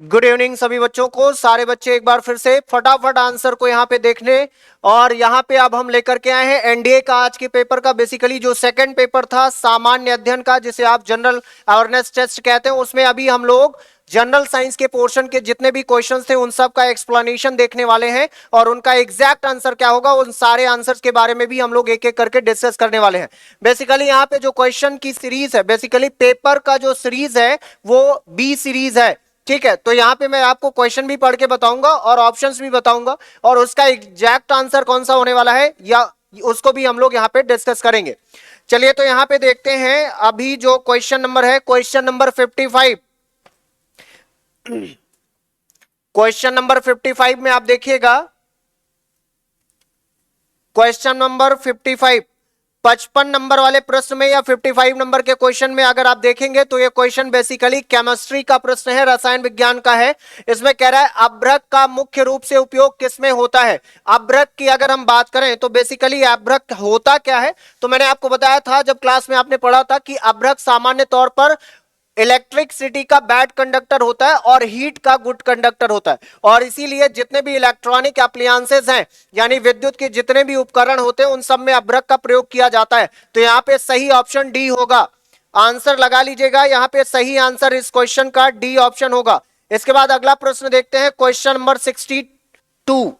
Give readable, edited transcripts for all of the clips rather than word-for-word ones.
Good evening सभी बच्चों को। सारे बच्चे एक बार फिर से फटाफट आंसर को यहाँ पे देखने। और यहाँ पे अब हम लेकर के आए हैं एनडीए का आज के पेपर का बेसिकली जो सेकंड पेपर था सामान्य अध्ययन का, जिसे आप जनरल अवेयरनेस टेस्ट कहते हैं। उसमें अभी हम लोग जनरल साइंस के पोर्शन के जितने भी क्वेश्चंस थे उन सब का एक्सप्लेनेशन देखने वाले हैं और उनका एग्जैक्ट आंसर क्या होगा उन सारे आंसर्स के बारे में भी हम लोग एक एक करके डिस्कस करने वाले हैं। बेसिकली यहाँ पे जो क्वेश्चन की सीरीज है, बेसिकली पेपर का जो सीरीज है वो बी सीरीज है। ठीक है, तो यहाँ पे मैं आपको क्वेश्चन भी पढ़ के बताऊंगा और ऑप्शंस भी बताऊंगा और उसका एग्जैक्ट आंसर कौन सा होने वाला है या उसको भी हम लोग यहाँ पे डिस्कस करेंगे। चलिए तो यहाँ पे देखते हैं अभी जो क्वेश्चन नंबर है, क्वेश्चन नंबर 55। क्वेश्चन नंबर 55 में आप देखिएगा, क्वेश्चन नंबर 55 55 नंबर वाले प्रश्न में या 55 नंबर के क्वेश्चन में अगर आप देखेंगे तो ये क्वेश्चन बेसिकली केमिस्ट्री का प्रश्न है, रसायन विज्ञान का है। इसमें कह रहा है अभ्रक का मुख्य रूप से उपयोग किसमें होता है। अभ्रक की अगर हम बात करें तो बेसिकली अभ्रक होता क्या है, तो मैंने आपको बताया था जब क्लास में आपने पढ़ा था कि अभ्रक सामान्य तौर पर इलेक्ट्रिसिटी का बैड कंडक्टर होता है और हीट का गुड कंडक्टर होता है। और इसीलिए जितने भी इलेक्ट्रॉनिक एप्लायंसेस हैं यानी विद्युत के जितने भी उपकरण होते हैं उन सब में अभ्रक का प्रयोग किया जाता है। तो यहाँ पे सही ऑप्शन डी होगा। आंसर लगा लीजिएगा, यहाँ पे सही आंसर इस क्वेश्चन का डी ऑप्शन होगा। इसके बाद अगला प्रश्न देखते हैं, क्वेश्चन नंबर 62।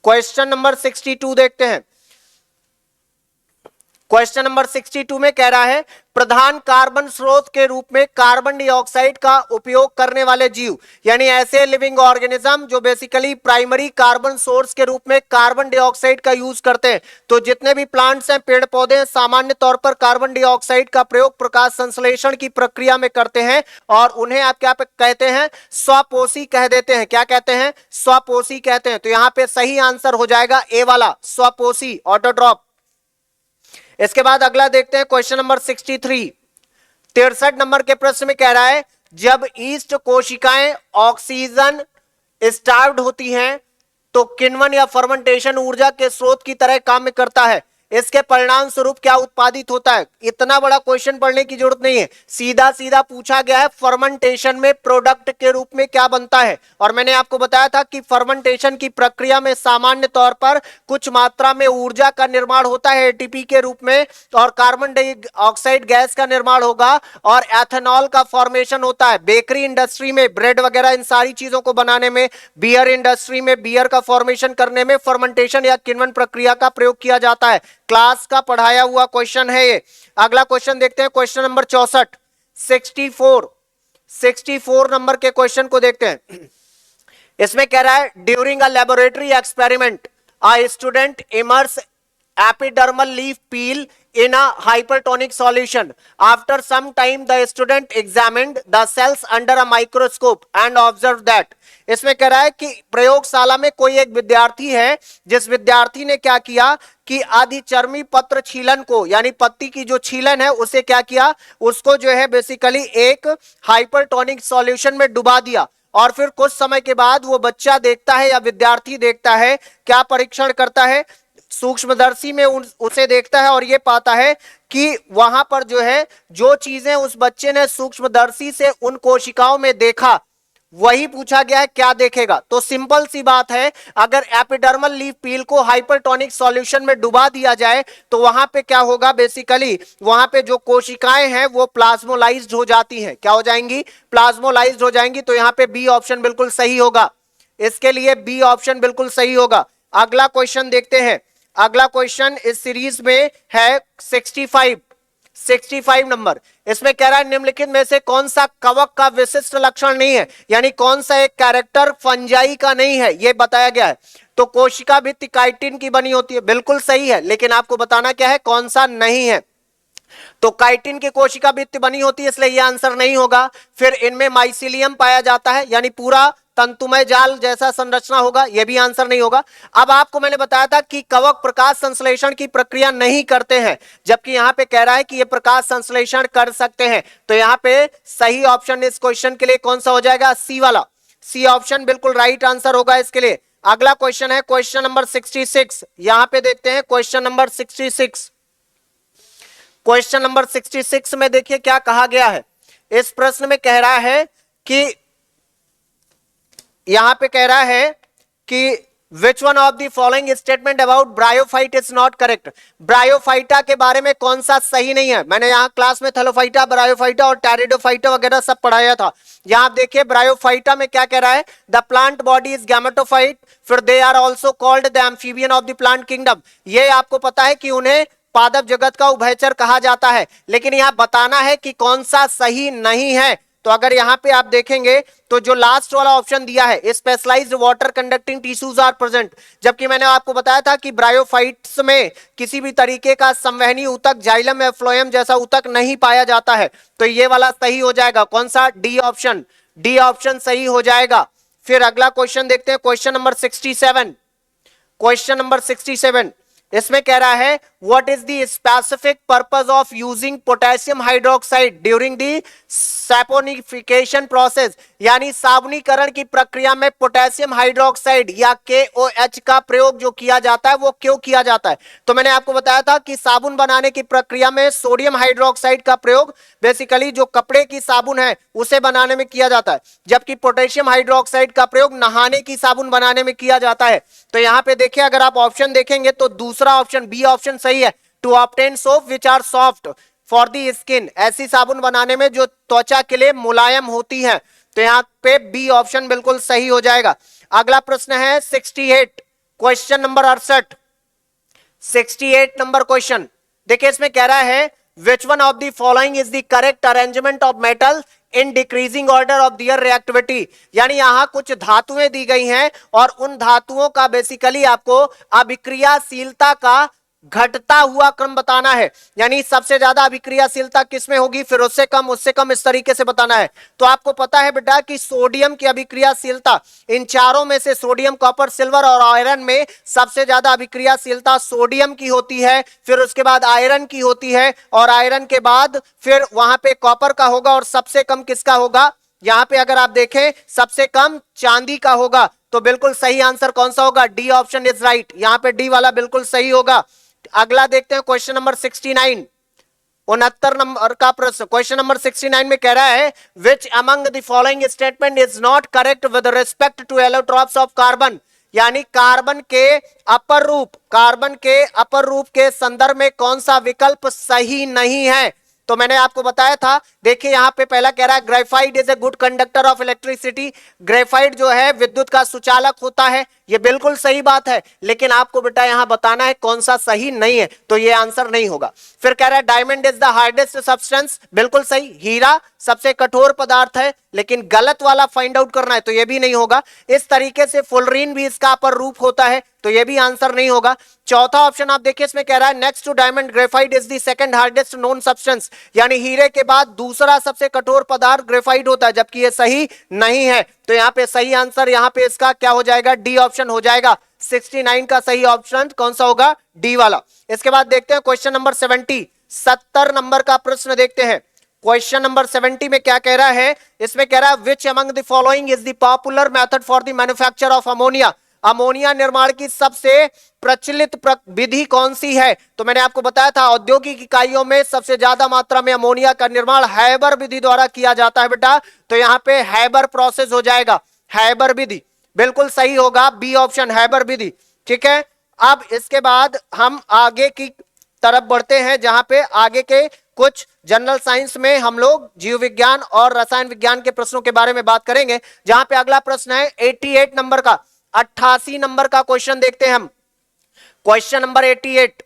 क्वेश्चन नंबर 62 देखते हैं। क्वेश्चन नंबर 62 में कह रहा है प्रधान कार्बन स्रोत के रूप में कार्बन डाइऑक्साइड का उपयोग करने वाले जीव, यानी ऐसे लिविंग ऑर्गेनिज्म जो बेसिकली प्राइमरी कार्बन सोर्स के रूप में कार्बन डाइऑक्साइड का यूज करते हैं। तो जितने भी प्लांट्स हैं, पेड़ पौधे हैं, सामान्य तौर पर कार्बन डाइऑक्साइड का प्रयोग प्रकाश संश्लेषण की प्रक्रिया में करते हैं और उन्हें आप क्या कहते हैं, स्वपोषी कह देते हैं। क्या कहते हैं, स्वपोषी कहते हैं। तो यहाँ पे सही आंसर हो जाएगा ए वाला, स्वपोषी, ऑटोट्रॉप। इसके बाद अगला देखते हैं क्वेश्चन नंबर 63। 63 नंबर के प्रश्न में कह रहा है जब ईस्ट कोशिकाएं ऑक्सीजन स्टार्व्ड होती हैं तो किण्वन या फर्मेंटेशन ऊर्जा के स्रोत की तरह काम करता है। इसके परिणाम स्वरूप क्या उत्पादित होता है। इतना बड़ा क्वेश्चन पढ़ने की जरूरत नहीं है, सीधा सीधा पूछा गया है फर्मेंटेशन में प्रोडक्ट के रूप में क्या बनता है। और मैंने आपको बताया था कि फर्मेंटेशन की प्रक्रिया में सामान्य तौर पर कुछ मात्रा में ऊर्जा का निर्माण होता है एटीपी के रूप में, और कार्बन डाइऑक्साइड गैस का निर्माण होगा और एथेनॉल का फॉर्मेशन होता है। बेकरी इंडस्ट्री में ब्रेड वगैरह इन सारी चीजों को बनाने में, बियर इंडस्ट्री में बियर का फॉर्मेशन करने में फर्मेंटेशन या किण्वन प्रक्रिया का प्रयोग किया जाता है। क्लास का पढ़ाया हुआ क्वेश्चन है ये। अगला क्वेश्चन देखते हैं, क्वेश्चन नंबर 64। 64 नंबर के क्वेश्चन को देखते हैं। इसमें कह रहा है during a laboratory experiment a student immerse epidermal leaf peel in a hypertonic solution. After some time the student examined the cells under a microscope and observed that. इसमें कह रहा है कि प्रयोगशाला में कोई एक विद्यार्थी है, जिस विद्यार्थी ने क्या किया कि अधिचर्मी पत्र छीलन को, यानी पत्ती की जो छीलन है उसे क्या किया, उसको जो है बेसिकली एक हाइपरटोनिक सॉल्यूशन में डुबा दिया। और फिर कुछ समय के बाद वो बच्चा देखता है या विद्यार्थी देखता है, क्या परीक्षण करता है, सूक्ष्मदर्शी में उसे देखता है और ये पाता है कि वहां पर जो है जो चीजें उस बच्चे ने सूक्ष्मदर्शी से उन कोशिकाओं में देखा वही पूछा गया है, क्या देखेगा। तो सिंपल सी बात है, अगर एपिडर्मल लीफ पील को हाइपरटोनिक सॉल्यूशन में डुबा दिया जाए तो वहां पे क्या होगा, बेसिकली वहां पे जो कोशिकाएं हैं वो प्लाज्मोलाइज्ड हो जाती हैं। क्या हो जाएंगी, प्लाज्मोलाइज्ड हो जाएंगी। तो यहाँ पे बी ऑप्शन बिल्कुल सही होगा, इसके लिए बी ऑप्शन बिल्कुल सही होगा। अगला क्वेश्चन देखते हैं। अगला क्वेश्चन इस सीरीज में है 65 नंबर। इसमें कह रहा है निम्नलिखित में से कौन सा कवक का विशिष्ट लक्षण नहीं है, यानी कौन सा एक कैरेक्टर फंजाई का नहीं है, यह बताया गया है। तो कोशिका भित्ति काइटिन की बनी होती है, बिल्कुल सही है, लेकिन आपको बताना क्या है कौन सा नहीं है। तो काइटिन की कोशिका भित्ति बनी होती है, इसलिए यह आंसर नहीं होगा। फिर इनमें माइसिलियम पाया जाता है, यानी पूरा तंतुमय जाल जैसा संरचना होगा, यह भी आंसर नहीं होगा। अब आपको मैंने बताया था कि कवक प्रकाश संश्लेषण की प्रक्रिया नहीं करते हैं, जबकि यहां पे कह रहा है कि ये प्रकाश संश्लेषण कर सकते हैं। तो यहां पे सही ऑप्शन इस क्वेश्चन के लिए कौन सा हो जाएगा, सी वाला, सी ऑप्शन बिल्कुल राइट आंसर होगा इसके लिए। अगला क्वेश्चन है क्वेश्चन नंबर 66। यहां पे देखते हैं क्वेश्चन नंबर 66। क्वेश्चन नंबर 66 में देखिए क्या कहा गया है। इस प्रश्न में कह रहा है कि यहां पे कह रहा है कि विच one of the following statement about bryophyte is not correct. Bryophyta के बारे में कौन सा सही नहीं है। मैंने यहाँ क्लास में थैलोफाइटा, ब्रायोफाइटा और टेरिडोफाइटा वगैरह सब पढ़ाया था। यहाँ आप देखिए ब्रायोफाइटा में क्या कह रहा है, the plant body is gametophyte, फिर they are also called the amphibian of the plant kingdom. ये आपको पता है कि उन्हें पादप जगत का उभयचर कहा जाता है, लेकिन यहाँ बताना है कि कौन सा सही नहीं है। तो अगर यहां पे आप देखेंगे तो जो लास्ट वाला ऑप्शन दिया है, specialised water conducting tissues are present, जबकि मैंने आपको बताया था कि ब्रायोफाइट्स में किसी भी तरीके का संवहनी ऊतक, जाइलम या फ्लोएम जैसा ऊतक नहीं पाया जाता है। तो ये वाला सही हो जाएगा, कौन सा, डी ऑप्शन, डी ऑप्शन सही हो जाएगा। फिर अगला क्वेश्चन देखते हैं, क्वेश्चन नंबर 67। क्वेश्चन नंबर 67 इसमें कह रहा है what is the specific purpose of using potassium hydroxide during the saponification process, यानी साबुनीकरण की प्रक्रिया में पोटेशियम हाइड्रोक्साइड या KOH का प्रयोग जो किया जाता है वो क्यों किया जाता है। तो मैंने आपको बताया था कि साबुन बनाने की प्रक्रिया में सोडियम हाइड्रोक्साइड का प्रयोग बेसिकली जो कपड़े की साबुन है उसे बनाने में किया जाता है, जबकि पोटेशियम हाइड्रोक्साइड का प्रयोग नहाने की साबुन बनाने में किया जाता है। तो यहां पे देखिए, अगर आप ऑप्शन देखेंगे तो दूसरा ऑप्शन, बी ऑप्शन सही है, to obtain soap which are soft for the skin, ऐसी साबुन बनाने में जो त्वचा के लिए मुलायम होती है। तो यहां पे बी ऑप्शन बिल्कुल सही हो जाएगा। अगला प्रश्न है 68, क्वेश्चन नंबर 68, 68 नंबर क्वेश्चन देखिए, इसमें कह रहा है which one of the following is the correct arrangement of metal in decreasing order of their reactivity, यानी यहां कुछ धातुएं दी गई हैं और उन धातुओं का बेसिकली आपको अभिक्रियाशीलता का घटता हुआ क्रम बताना है, यानी सबसे ज्यादा अभिक्रियाशीलता किसमें होगी, फिर उससे कम, इस तरीके से बताना है। तो आपको पता है बेटा कि सोडियम की अभिक्रियाशीलता, इन चारों में से सोडियम, कॉपर, सिल्वर और आयरन में सबसे ज्यादा अभिक्रियाशीलता सोडियम की होती है, फिर उसके बाद आयरन की होती है, और आयरन के बाद फिर वहां पे कॉपर का होगा, और सबसे कम किसका होगा, यहां पे अगर आप देखें सबसे कम चांदी का होगा। तो बिल्कुल सही आंसर कौन सा होगा, डी ऑप्शन इज राइट, यहां पे डी वाला बिल्कुल सही होगा। अगला देखते हैं क्वेश्चन नंबर 69, 69 नंबर का प्रश्न। क्वेश्चन नंबर 69 में कह रहा है which among the following statement is not correct with respect to allotropes of carbon, यानी कार्बन के अपर रूप, कार्बन के अपर रूप के संदर्भ में कौन सा विकल्प सही नहीं है। तो मैंने आपको बताया था, देखिए यहां पे पहला कह रहा है graphite is a good conductor of electricity, graphite जो है विद्युत का सुचालक होता है, ये बिल्कुल सही बात है, लेकिन आपको बेटा यहां बताना है कौन सा सही नहीं है, तो ये आंसर नहीं होगा। फिर कह रहा है diamond is the hardest substance, बिल्कुल सही, हीरा सबसे कठोर पदार्थ है, लेकिन गलत वाला फाइंड आउट करना है, तो ये भी नहीं होगा। इस तरीके से फुलरीन भी इसका अपर रूप होता है, तो ये भी आंसर नहीं होगा। चौथा ऑप्शन आप देखिए, इसमें कह रहा है next to diamond graphite is the second hardest known substance, यानी हीरे के बाद दूसरा सबसे कठोर पदार्थ ग्रेफाइट होता है, जबकि ये सही नहीं है। तो यहाँ पे सही आंसर, यहाँ पे इसका क्या हो जाएगा, डी ऑप्शन हो जाएगा। 69 का सही ऑप्शन कौन सा होगा, डी वाला। इसके बाद देखते हैं क्वेश्चन नंबर 70, 70 नंबर का प्रश्न देखते हैं। क्वेश्चन नंबर 70 में क्या कह रहा है, इसमें कह रहा है which among the following is the popular method for the manufacture of ammonia, ammonia निर्माण की सबसे प्रचलित विधि कौन सी है। तो मैंने आपको बताया था औद्योगिक इकाइयों में सबसे ज्यादा मात्रा में अमोनिया का निर्माण हैबर विधि द्वारा किया जाता है बेटा, तो यहां पे हैबर प्रोसेस हो जाएगा, हैबर विधि बिल्कुल सही होगा, बी ऑप्शन हैबर विधि। ठीक है, अब इसके बाद हम आगे की तरफ बढ़ते हैं, जहां पे आगे के कुछ जनरल साइंस में हम लोग जीव विज्ञान और रसायन विज्ञान के प्रश्नों के बारे में बात करेंगे। जहां पे अगला प्रश्न है 88 नंबर का, 88 नंबर का क्वेश्चन देखते हैं हम। क्वेश्चन नंबर 88,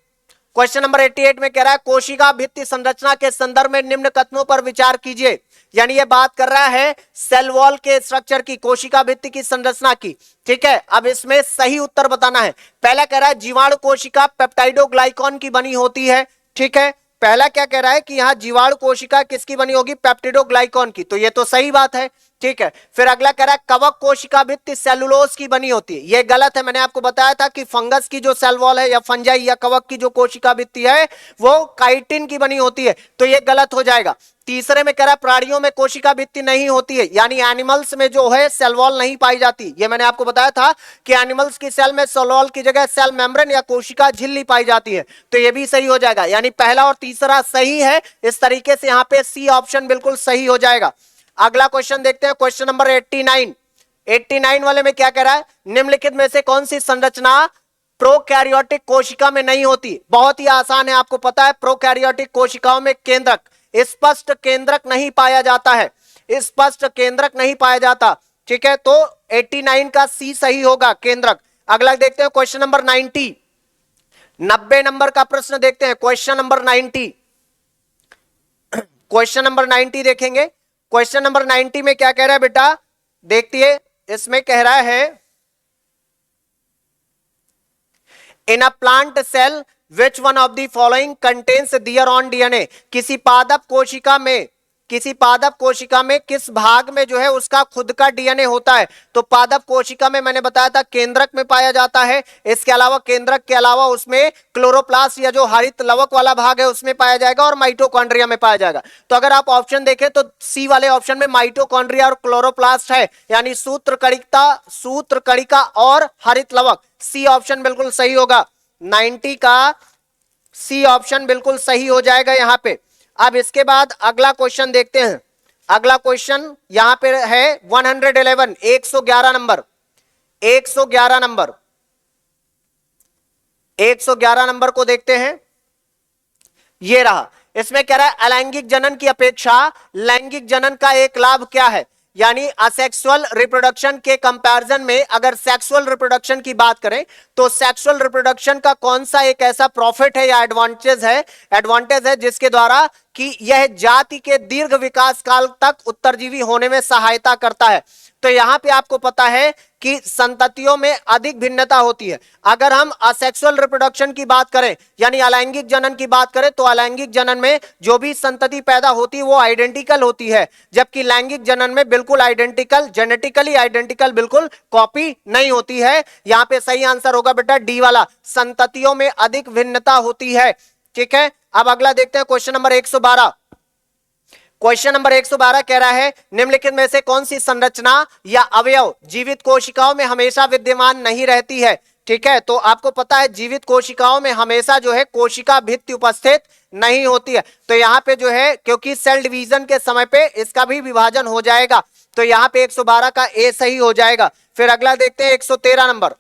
क्वेश्चन नंबर 88 में कह रहा है कोशिका भित्ति संरचना के संदर्भ में निम्न कथनों पर विचार कीजिए, यानी ये बात कर रहा है सेल वॉल के स्ट्रक्चर की, कोशिका भित्ति की संरचना की। ठीक है, अब इसमें सही उत्तर बताना है। पहला कह रहा है जीवाणु कोशिका पेप्टाइडोग्लाइकॉन की बनी होती है। ठीक है, पहला क्या कह रहा है कि यहाँ जीवाणु कोशिका किसकी बनी होगी, पेप्टिडोग्लाइकॉन की, तो ये तो सही बात है। ठीक है, फिर अगला कह रहा है कवक कोशिका भित्ति सेलुलोज की बनी होती है, ये गलत है। मैंने आपको बताया था कि फंगस की जो सेल वॉल है या फंजाई या कवक की जो कोशिका भित्ति है वो काइटिन की बनी होती है, तो ये गलत हो जाएगा। तीसरे में कह रहा है प्राणियों में कोशिका भित्ति नहीं होती है, यानी एनिमल्स में जो है सेल वॉल नहीं पाई जाती। ये मैंने आपको बताया था कि एनिमल्स की सेल में सेल वॉल की जगह सेल मेम्ब्रेन या कोशिका झिल्ली पाई जाती है, तो ये भी सही हो जाएगा, यानी पहला और तीसरा सही है। इस तरीके से यहाँ पे सी ऑप्शन बिल्कुल सही हो जाएगा। अगला क्वेश्चन देखते हैं, क्वेश्चन नंबर 89, 89 वाले में क्या कह रहा है, निम्नलिखित में से कौन सी संरचना प्रोकैरियोटिक कोशिका में नहीं होती? बहुत ही आसान है, आपको पता है प्रोकैरियोटिक कोशिकाओं में केंद्रक, स्पष्ट केंद्रक नहीं पाया जाता है, स्पष्ट केंद्रक नहीं पाया जाता। ठीक है, तो 89 का सी सही होगा, केंद्रक। अगला देखते हैं क्वेश्चन नंबर 90, 90 नंबर का प्रश्न देखते हैं, क्वेश्चन नंबर 90। क्वेश्चन नंबर 90 देखेंगे। क्वेश्चन नंबर 90 में क्या कह रहा है बेटा, देखिए इसमें कह रहा है in a plant cell which one of the following contains their own DNA. किसी पादप कोशिका में, किसी पादप कोशिका में किस भाग में जो है उसका खुद का डीएनए होता है? तो पादप कोशिका में मैंने बताया था केंद्रक में पाया जाता है, इसके अलावा केंद्रक के अलावा उसमें क्लोरोप्लास्ट या जो हरित लवक वाला भाग है उसमें पाया जाएगा और माइटोकॉन्ड्रिया में पाया जाएगा। तो अगर आप ऑप्शन देखें तो सी वाले ऑप्शन में माइटोकॉन्ड्रिया और क्लोरोप्लास्ट है, यानी सूत्रकणिका और हरित लवक। सी ऑप्शन बिल्कुल सही होगा, 90 का सी ऑप्शन बिल्कुल सही हो जाएगा यहां पे। अब इसके बाद अगला क्वेश्चन देखते हैं। अगला क्वेश्चन यहां पे है 111, 111 नंबर, 111 नंबर, 111 नंबर को देखते हैं। ये रहा, इसमें कह रहा है अलैंगिक जनन की अपेक्षा लैंगिक जनन का एक लाभ क्या है? यानी असेक्सुअल रिप्रोडक्शन के कंपैरिजन में अगर सेक्सुअल रिप्रोडक्शन की बात करें तो सेक्सुअल रिप्रोडक्शन का कौन सा एक ऐसा प्रॉफिट है या एडवांटेज है जिसके द्वारा कि यह जाति के दीर्घ विकास काल तक उत्तरजीवी होने में सहायता करता है? तो यहां पे आपको पता है कि संततियों में अधिक भिन्नता होती है। अगर हम असेक्सुअल रिप्रोडक्शन की बात करें यानी अलैंगिक जनन की बात करें तो अलैंगिक जनन में जो भी संतति पैदा होती है वो आइडेंटिकल होती है, जबकि लैंगिक जनन में बिल्कुल आइडेंटिकल, जेनेटिकली आइडेंटिकल बिल्कुल कॉपी नहीं होती है। यहां पे सही आंसर होगा बेटा डी वाला, संततियों में अधिक भिन्नता होती है। ठीक है, अब अगला देखते हैं क्वेश्चन नंबर 112। क्वेश्चन नंबर 112 कह रहा है निम्नलिखित में से कौन सी संरचना या अवयव जीवित कोशिकाओं में हमेशा विद्यमान नहीं रहती है? ठीक है, तो आपको पता है जीवित कोशिकाओं में हमेशा जो है कोशिका भित्ति उपस्थित नहीं होती है। तो यहाँ पे जो है क्योंकि सेल डिवीजन के समय पे इसका भी विभाजन हो जाएगा, तो यहाँ पे 112 का ए सही हो जाएगा। फिर अगला देखते हैं 113 नंबर,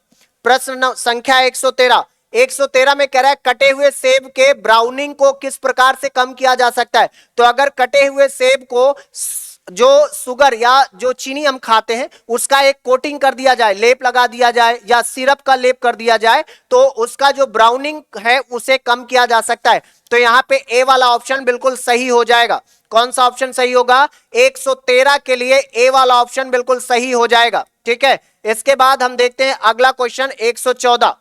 प्रश्न संख्या 113। 113 में कह रहा है कटे हुए सेब के ब्राउनिंग को किस प्रकार से कम किया जा सकता है? तो अगर कटे हुए सेब को जो शुगर या जो चीनी हम खाते हैं उसका एक कोटिंग कर दिया जाए, लेप लगा दिया जाए या सिरप का लेप कर दिया जाए तो उसका जो ब्राउनिंग है उसे कम किया जा सकता है। तो यहाँ पे ए वाला ऑप्शन बिल्कुल सही हो जाएगा। कौन सा ऑप्शन सही होगा? 113 के लिए ए वाला ऑप्शन बिल्कुल सही हो जाएगा। ठीक है, इसके बाद हम देखते हैं अगला क्वेश्चन 114।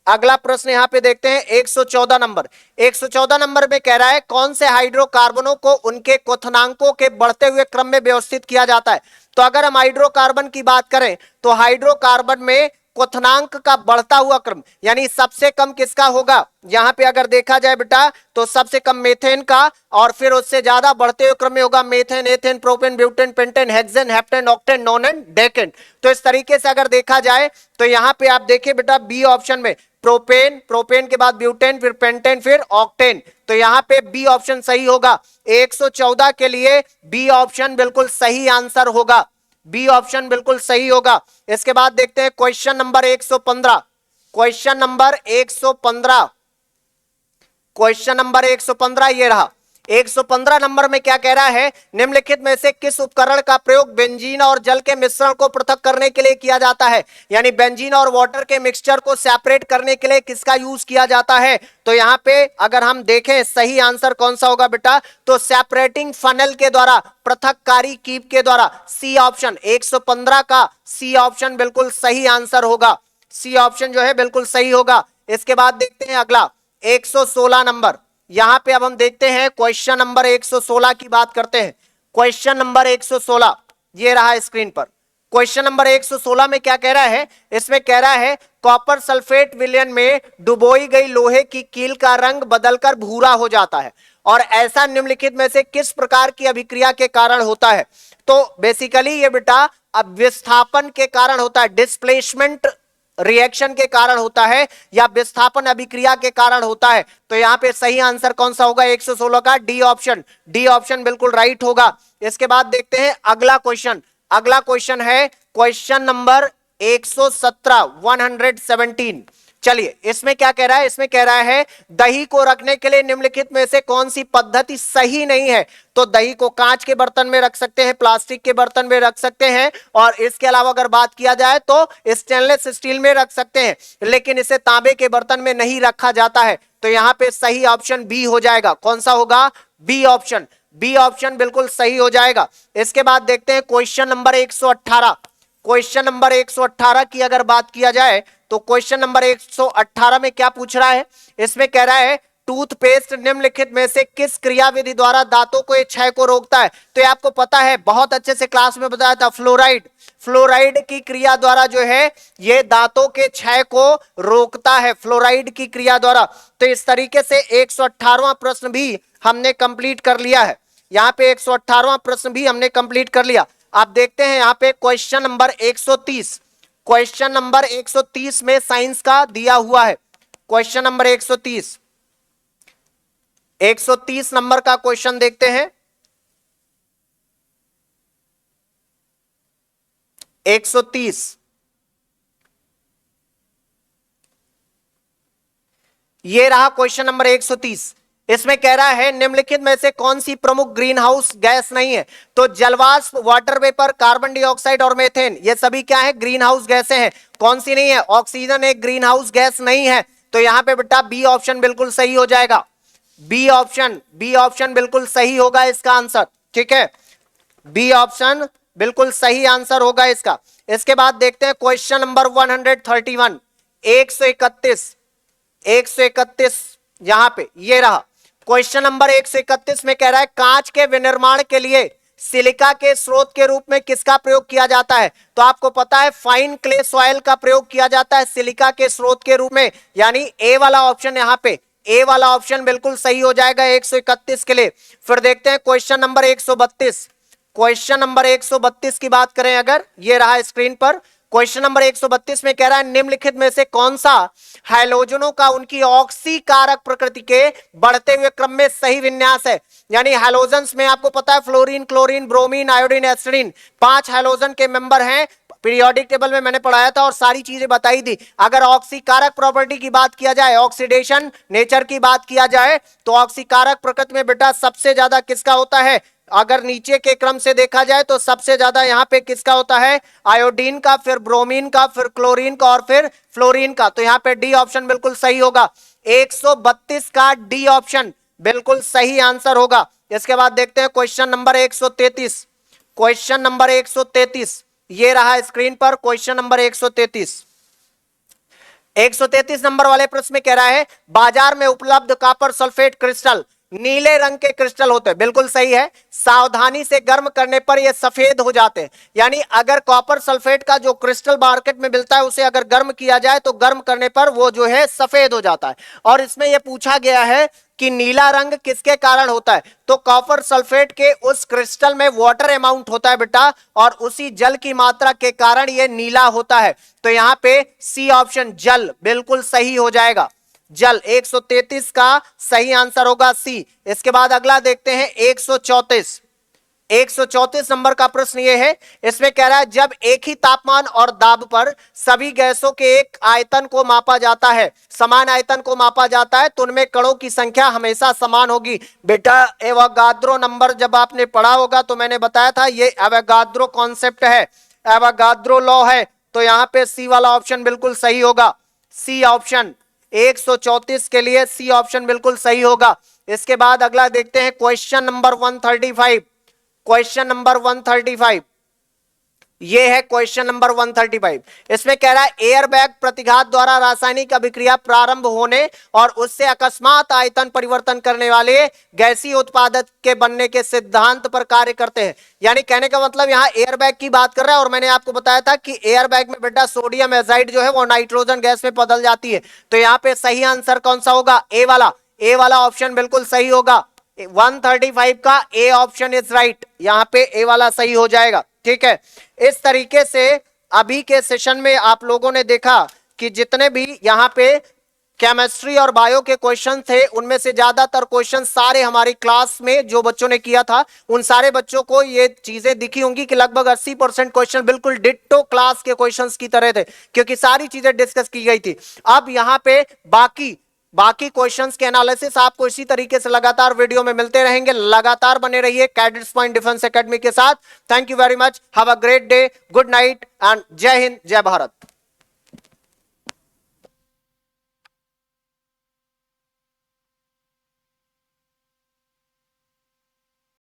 अगला प्रश्न यहां पे देखते हैं 114 नंबर। 114 नंबर में कह रहा है कौन से हाइड्रोकार्बनों को उनके क्वथनांकों के बढ़ते हुए क्रम में व्यवस्थित किया जाता है? तो अगर हम हाइड्रोकार्बन की बात करें तो हाइड्रोकार्बन में क्वथनांक का बढ़ता हुआ क्रम यानी सबसे कम किसका होगा? यहां पे अगर देखा जाए बेटा तो सबसे कम मेथेन का और फिर उससे ज्यादा बढ़ते हुए क्रम में होगा methane, ethane, propane, butane, pentane, hexane, heptane, octane, नोनेन, decane. तो इस तरीके से अगर देखा जाए तो यहां पे आप देखिए बेटा बी ऑप्शन में प्रोपेन, प्रोपेन के बाद ब्यूटेन, फिर पेंटेन, फिर ऑक्टेन। तो यहां पे बी ऑप्शन सही होगा। 114 के लिए बी ऑप्शन बिल्कुल सही आंसर होगा, बी ऑप्शन बिल्कुल सही होगा। इसके बाद देखते हैं question number 115। Question number 115, question number 115 ये रहा। 115 नंबर में क्या कह रहा है निम्नलिखित में से किस उपकरण का प्रयोग बेंजीन और जल के मिश्रण को पृथक करने के लिए किया जाता है? यानी बेंजीन और वाटर के मिक्सचर को सेपरेट करने के लिए किसका यूज किया जाता है? तो यहां पे अगर हम देखें सही आंसर कौन सा होगा बेटा तो सेपरेटिंग फनल के द्वारा, पृथककारी कीप के द्वारा। सी ऑप्शन 115 का सी ऑप्शन बिल्कुल सही आंसर होगा, सी ऑप्शन जो है बिल्कुल सही होगा। इसके बाद देखते हैं अगला 116 नंबर। यहां पे अब हम देखते हैं क्वेश्चन नंबर 116 की बात करते हैं। क्वेश्चन नंबर 116 ये रहा स्क्रीन पर। क्वेश्चन नंबर 116 में क्या कह रहा है? इसमें कह रहा है कॉपर सल्फेट विलयन में डुबोई गई लोहे की कील का रंग बदलकर भूरा हो जाता है और ऐसा निम्नलिखित में से किस प्रकार की अभिक्रिया के कारण होता है? तो बेसिकली ये बेटा अब विस्थापन के कारण होता है, डिस्प्लेसमेंट रिएक्शन के कारण होता है या विस्थापन अभिक्रिया के कारण होता है। तो यहां पे सही आंसर कौन सा होगा 116 का? डी ऑप्शन, डी ऑप्शन बिल्कुल राइट होगा। इसके बाद देखते हैं अगला क्वेश्चन। अगला क्वेश्चन है क्वेश्चन नंबर 117, 117। चलिए इसमें क्या कह रहा है, इसमें कह रहा है दही को रखने के लिए निम्नलिखित में से कौन सी पद्धति सही नहीं है। तो दही को कांच के बर्तन में रख सकते हैं, प्लास्टिक के बर्तन में रख सकते हैं, और इसके अलावा अगर बात किया जाए तो स्टेनलेस स्टील में रख सकते हैं, लेकिन इसे तांबे के बर्तन में नहीं रखा जाता है। तो यहां पे सही ऑप्शन बी हो जाएगा। कौन सा होगा? B option. बी ऑप्शन बिल्कुल सही हो जाएगा। इसके बाद देखते हैं क्वेश्चन नंबर 118। क्वेश्चन नंबर 118 की अगर बात किया जाए तो क्वेश्चन नंबर 118 में क्या पूछ रहा है, इसमें कह रहा है टूथपेस्ट निम्नलिखित में से किस क्रियाविधि द्वारा दांतों को क्षय को रोकता है। तो ये आपको पता है, बहुत अच्छे से क्लास में बताया था, फ्लोराइड। फ्लोराइड की क्रिया द्वारा जो है ये दांतों के क्षय को रोकता है, फ्लोराइड की क्रिया द्वारा। तो इस तरीके से 118वां प्रश्न भी हमने कंप्लीट कर लिया है। यहाँ पे 118वां प्रश्न भी हमने कंप्लीट कर लिया। आप देखते हैं यहाँ पे क्वेश्चन नंबर 130। क्वेश्चन नंबर 130 में साइंस का दिया हुआ है। क्वेश्चन नंबर 130, 130 नंबर का क्वेश्चन देखते हैं। 130, ये रहा क्वेश्चन नंबर 130। इसमें कह रहा है निम्नलिखित में से कौन सी प्रमुख ग्रीन हाउस गैस नहीं है। तो जलवाष्प, वाटर वेपर, कार्बन डाइऑक्साइड और मीथेन, ये सभी क्या है? ग्रीन हाउस गैसें हैं। कौन सी नहीं है? ऑक्सीजन एक ग्रीन हाउस गैस नहीं है। तो यहां पे बेटा बी ऑप्शन बिल्कुल सही हो जाएगा। बी ऑप्शन, बी ऑप्शन बिल्कुल सही होगा इसका आंसर। ठीक है, बी ऑप्शन बिल्कुल सही आंसर होगा इसका। इसके बाद देखते हैं क्वेश्चन नंबर 131, 131, 131 यहां पे ये रहा। क्वेश्चन नंबर 131 में कह रहा है कांच के विनिर्माण के लिए सिलिका के स्रोत के रूप में किसका प्रयोग किया जाता है। तो आपको पता है फाइन क्ले सॉइल का प्रयोग किया जाता है सिलिका के स्रोत के रूप में, यानी ए वाला ऑप्शन, यहां पे ए वाला ऑप्शन बिल्कुल सही हो जाएगा 131 के लिए। फिर देखते हैं क्वेश्चन नंबर 132। क्वेश्चन नंबर 132 की बात करें अगर, ये रहा स्क्रीन पर। क्वेश्चन नंबर 132 में कह रहा है निम्नलिखित में से कौन सा हैलोजनों का उनकी ऑक्सीकारक प्रकृति के बढ़ते हुए क्रम में सही विन्यास है। यानी हैलोजन्स में आपको पता है फ्लोरीन, क्लोरीन, ब्रोमीन, आयोडीन, एसिडीन, 5 हैलोजन के मेंबर हैं। पीरियोडिक टेबल में मैंने पढ़ाया था और सारी चीजें बताई थी। अगर ऑक्सीकारक प्रॉपर्टी की बात किया जाए, ऑक्सीडेशन नेचर की बात किया जाए, तो ऑक्सीकारक प्रकृति में बेटा सबसे ज्यादा किसका होता है? अगर नीचे के क्रम से देखा जाए तो सबसे ज्यादा यहां पे किसका होता है? आयोडीन का, फिर ब्रोमीन का, फिर क्लोरीन का और फिर फ्लोरीन का। तो यहां पे डी ऑप्शन बिल्कुल सही होगा। 132 का डी ऑप्शन बिल्कुल सही आंसर होगा। इसके बाद देखते हैं क्वेश्चन नंबर 133। क्वेश्चन नंबर 133 ये रहा स्क्रीन पर। क्वेश्चन नंबर 133, 133 नंबर वाले प्रश्न में कह रहा है बाजार में उपलब्ध कॉपर सल्फेट क्रिस्टल नीले रंग के क्रिस्टल होते हैं। बिल्कुल सही है। सावधानी से गर्म करने पर ये सफेद हो जाते हैं। यानी अगर कॉपर सल्फेट का जो क्रिस्टल मार्केट में मिलता है उसे अगर गर्म किया जाए तो गर्म करने पर वो जो है सफेद हो जाता है। और इसमें यह पूछा गया है कि नीला रंग किसके कारण होता है। तो कॉपर सल्फेट के उस क्रिस्टल में वाटर अमाउंट होता है बेटा, और उसी जल की मात्रा के कारण यह नीला होता है। तो यहां पे सी ऑप्शन जल बिल्कुल सही हो जाएगा। जल 133 का सही आंसर होगा सी। इसके बाद अगला देखते हैं 134। 134 नंबर का प्रश्न ये है, इसमें कह रहा है जब एक ही तापमान और दाब पर सभी गैसों के एक आयतन को मापा जाता है, समान आयतन को मापा जाता है, तो उनमें कणों की संख्या हमेशा समान होगी। बेटा एवोगाद्रो नंबर जब आपने पढ़ा होगा तो मैंने बताया था ये एवोगाद्रो कॉन्सेप्ट है, एवोगाद्रो लॉ है। तो यहां पे सी वाला ऑप्शन बिल्कुल सही होगा। सी ऑप्शन 134 के लिए सी ऑप्शन बिल्कुल सही होगा। इसके बाद अगला देखते हैं क्वेश्चन नंबर 135। क्वेश्चन नंबर 135 ये है क्वेश्चन नंबर 135। इसमें कह रहा है एयर बैग प्रतिघात द्वारा रासायनिक अभिक्रिया प्रारंभ होने और उससे अकस्मात आयतन परिवर्तन करने वाले गैसीय उत्पाद के बनने के सिद्धांत पर कार्य करते हैं। यानी कहने का मतलब यहाँ एयर बैग की बात कर रहा है, और मैंने आपको बताया था कि एयर बैग में बेटा सोडियम एजाइड जो है वो नाइट्रोजन गैस में बदल जाती है। तो यहाँ पे सही आंसर कौन सा होगा? ए वाला। ए वाला ऑप्शन बिल्कुल सही होगा। 135 का ए ऑप्शन इज राइट। यहां पे ए वाला सही हो जाएगा। ठीक है, इस तरीके से अभी के सेशन में आप लोगों ने देखा कि जितने भी यहां पे केमिस्ट्री और बायो के क्वेश्चन थे, उनमें से ज्यादातर क्वेश्चन सारे हमारी क्लास में जो बच्चों ने किया था उन सारे बच्चों को ये चीजें दिखी होंगी कि लगभग 80% क्वेश्चन बिल्कुल डिट्टो क्लास के क्वेश्चंस की तरह थे, क्योंकि सारी चीजें डिस्कस की गई थी। अब यहां पे बाकी क्वेश्चंस के एनालिसिस आपको इसी तरीके से लगातार वीडियो में मिलते रहेंगे। लगातार बने रहिए कैडेट्स पॉइंट डिफेंस एकेडमी के साथ। Thank you very much, have a great day, good night and जय हिंद, जय भारत।